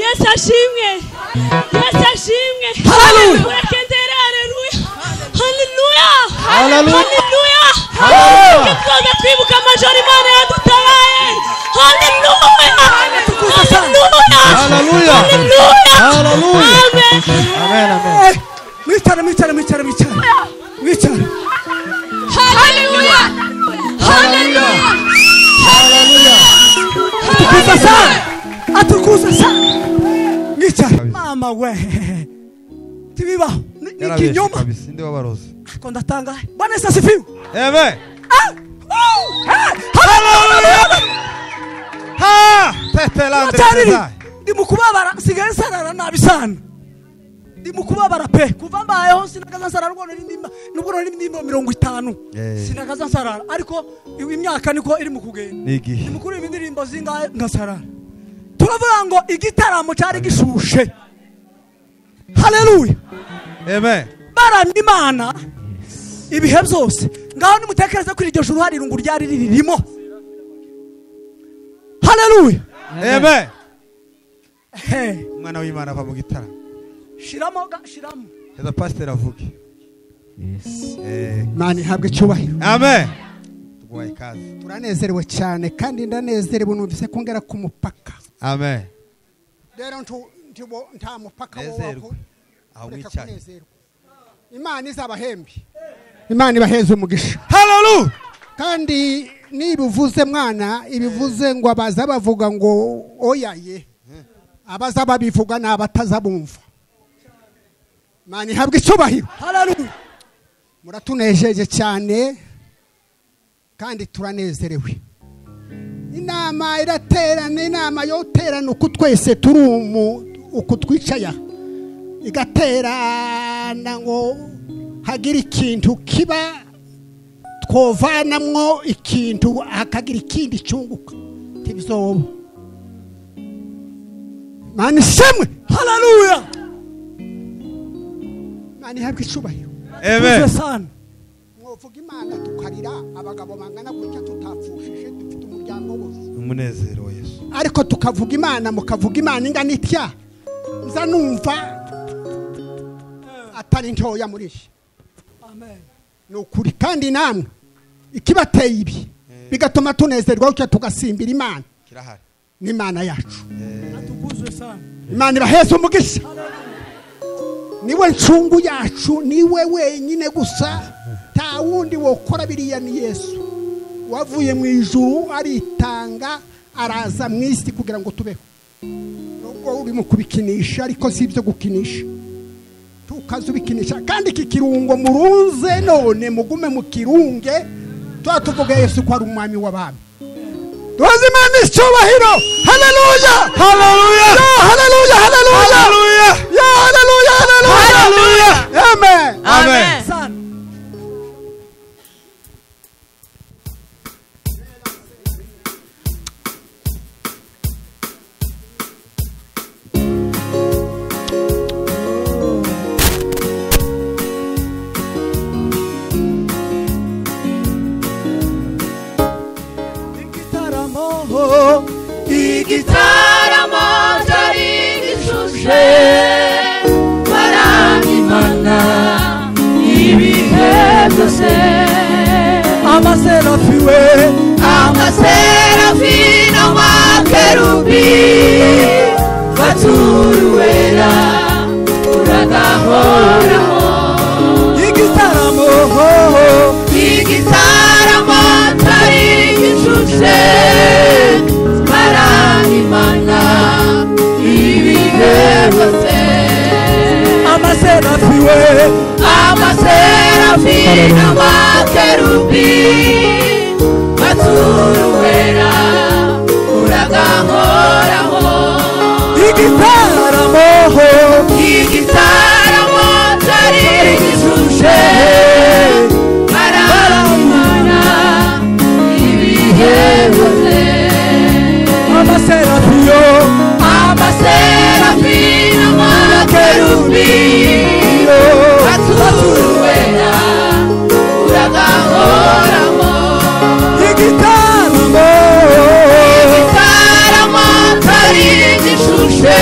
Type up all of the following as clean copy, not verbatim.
Yesu ashimwe. Yesu ashimwe. Hallelujah. Urakendera haleluya. Haleluya. Hallelujah. Haleluya. Tuza twibuka amajoro Imana yadutabaye. Haleluya. Haleluya. Haleluya. Amen. Amen. Amen. Mwicare. Haleluya. Haleluya. Haleluya. Atukuza sana. Mwicare. Mama we. Tibibaho. Nikinyoma. Kabisa ndi wabarozi. Ko ndatanga. Bwana Yesu asifiwe. Amen. Haleluya. Ha! Tetelande. Ndi mukubabara sigaye sarara nabi sana. Ndi mukubabara pe kuva mbayeho sinakaza nsarara nubwo n'indimbo 50 sinakaza nsarara ariko imyaka niko iri mu kugenda N'igihe mukuru ibindirimbo zingahe ngasarara turavuga ngo igitaramo cyari gishushe. Haleluya. Amen. Baramya Imana ibihe byose ngaho nimutekereze kuri iryo juru hari irungu ryari ririmo. Haleluya. Amen. Hey. Umwana w'Imana ava mu gitaramo. Shiramo. Eza pastor avuge. Yes. Mani habwe cyubahiro. Amen. Tugwaye kazi. Turanezerewe cyane kandi ndanezerewe numvise kongera ku mupaka. Amen. Rero nta mupaka Nezerwe. Aho mwicaye. Imana izabahembi. Imana ibaheze umugisha. Hallelujah. Kandi nibivuze mwana ibivuze ngo abaza bavuga ngo oyaye. Abaza babivuga n'abatazabumva. Mani habwe icyubahiro. Haleluya. Muratunejeje cyane kandi turanezerewe. Inama iraterana, inama yoterana uko twese turi uko twicaya igaterana ngo hagira ikintu kiba twovanamwo ikintu hakagira ikindi cyunguka tibizoba. Mani semwe. Haleluya. Mani habwe icyubahiro. Amen. Mwovuga Imana tukarira abagabo bangana gutya tutapfushije dufite umuryango wose. Umunezero wa Yesu. Ariko tukavuga Imana mukavuga Imana ingana itya nza numva atari ntoya muri shi. Amen. Nukuri kandi namwe ikibateye ibi bigatuma tunezerwa ucyo tugasimbira Imana. Kirahari. Ni Imana yacu. Atukuzwe sana. Imana ibaheze umugisha. Niwe ncungu yacu niwe wenyine gusa ta wundi wokora biriya ni Yesu wavuye mu ijuru aritanga araza mu isi kugira ngo tubeho. Nubwo uri mu kubikinisha ariko si ibyo gukinisha tukazubikinisha kandi iki kirungo murunze none mugume mu kirunge twatuvuga Yesu ko ari umwami w'abami. Tuwaze Imana icyubahiro. Haleluya. Hallelujah. Haleluya. Haleluya. Hallelujah. Ya haleluya. Haleluya. Amen. Amen. Sana. Igitaramo cyari gishushe baramya Imana ibihe byose. Amaserafi n'amakerubi baturuwera uragahoraho. Igitaramo cyari gishushe Imana ibihe byose. Amaserafi n'amakerubi baturuwera uragahoraho. Igitaramo cyari gishushe baramya ibihe byose. Amaserafi n'amakerubi baturuwera uragahoraho. Igitaramo cyari gishushe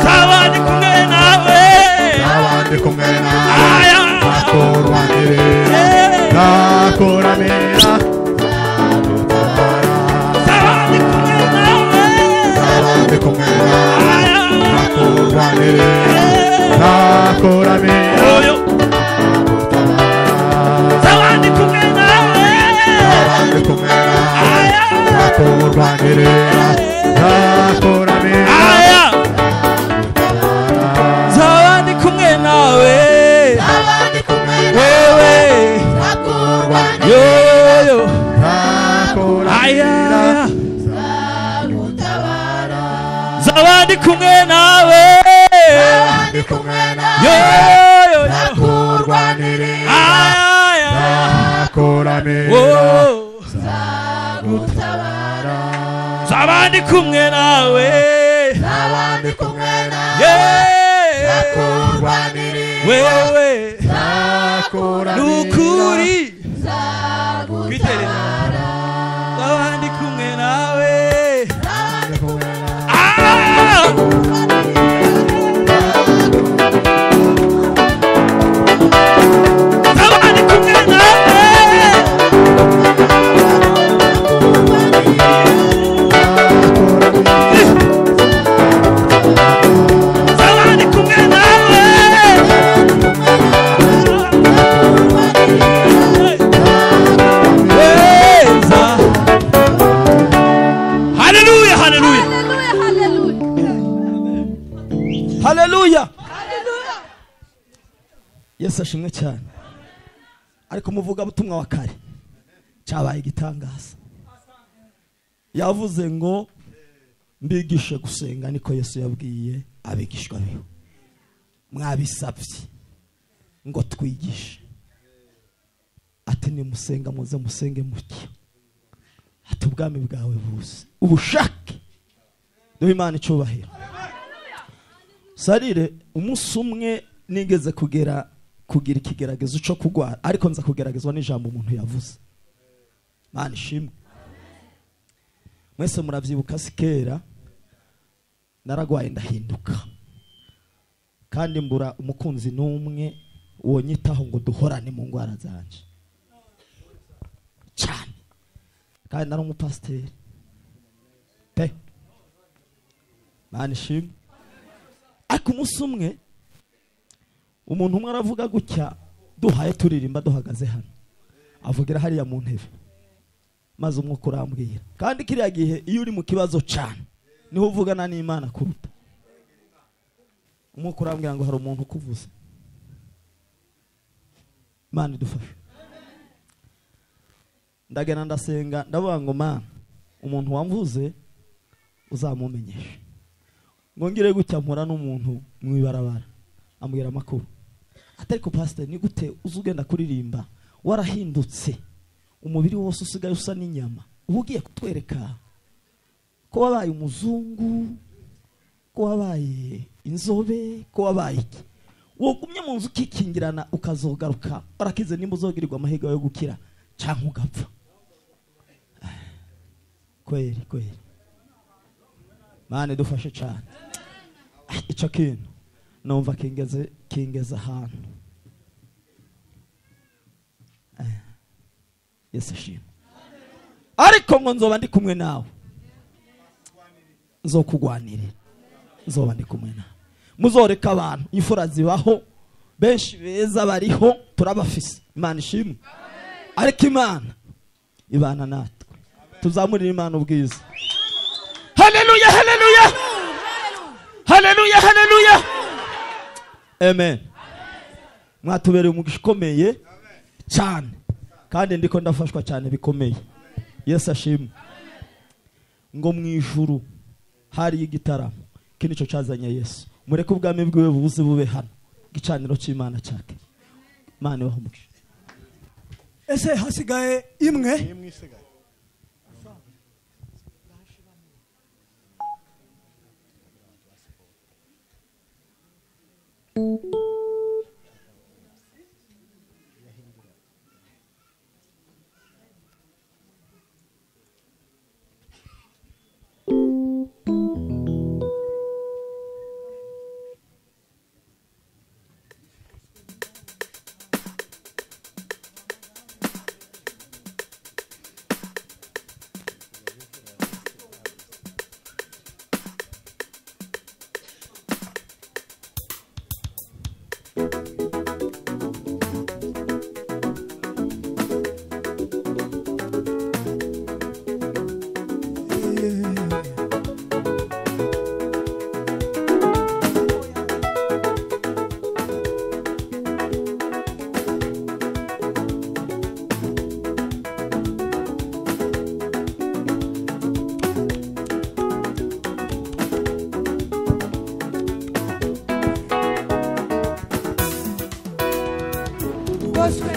Sabandi kumwe nawe nzaba ndi kumwe nawe ndi kumwe nawe yo yo yo nzakurwanirira nzakuramira nzagutabara nzaba ndi kumwe nawe nzaba ndi kumwe nawe yeah nzakurwanirira wewe nzakuramira nukuri nzagutabara nzaba ndi kumwe nawe nzaba ndi kumwe nawe haleluya Yesu ashimwe cyane ariko umuvuga butumwa wa kare cyabaye igitangaza yavuze ngo mbigishe gusenga niko Yesu yabwiye abigishwa be mwabisabye ngo twigishe ati ni musenga muze musenge mucyo ati ubwami bwawe buze ubushake duhe Imana icubahiro sarire umunsi umwe nigeze kugira ikigeragezo cyo kugwara ariko nza kugeragezwa n'ijambo umuntu yavuze Mana ishimwe mwese muravyibuka sikera naragwaye ndahinduka kandi mbura umukunzi n'umwe wonyitaho ngo duhorane mu ngwara zanje cyane kandi nari umupasiteri pe Mana ishimwe ariko umunsi umwe umuntu umwe aravuga gutya duhaye turirimba duhagaze hano avugira hariya mu ntebe maze umwuka urambwira kandi kiriya gihe iyo uri mu kibazo cyane niho uvugana n'Imana kuruta umwuka urambwira ngo hari umuntu ukuvuze Imana idufashe ndagenda ndasenga ndavuga ngo Mana umuntu wamvuze uzamumenyesha ngo ngire gutya mpura n'umuntu mwibarabara ambwira amakuru atariko pastor ni gute uzugenda kuririmba warahindutse umubiri wose usigaye usa n'inyama ubugiye kutwereka ko wabaye umuzungu ko wabaye inzobe ko wabaye iki wogumye mu nzu ukikingirana ukazogaruka warakize nimba uzogirirwa amahirwe yo gukira cyangwa ugapfa kweri Mana dufashe cyane icyo kintu numva kingeze ahantu Yesu ashimwe ariko ngo nzoba ndi kumwe nawe nzokugwanirira nzoba ndi kumwe nawe muzoreka abantu imfura zibaho benshi beza bariho turabafise Imana ishimwe ariko Imana ibana natwe tuzamurira Imana ubwiza haleluya haleluya haleluya haleluya amen mwatubereye umugisha ukomeye cyane kandi ndiko ndafashwa cyane bikomeye Yesu ashimwe ngo mu ijuru hari igitaramo kindi cyo cyazanye Yesu mureke ubwami bwiwe buze bube hano gicaniro cy'Imana cyake Imana ibaho umugisha ese hasigaye imwe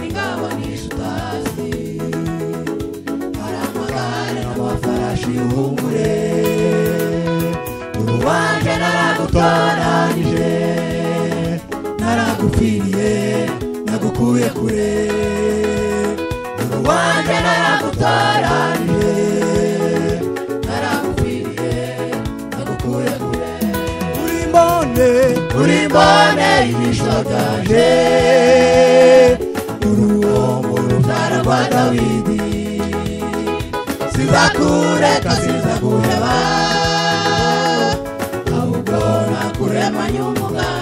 n'ingabo n'ishutazi hari amagare n'amafarashi y'ubumure uruwanje naragutoranije naragupfiriye nagukuye kure uruwanje naragutoranije naragupfiriye nagukuye kure uri mbone ijisho ryanje uri uwo mu rubyaro rwa Dawidi sinzakureka sinzaguheba ahubwo nakuremanye umugambi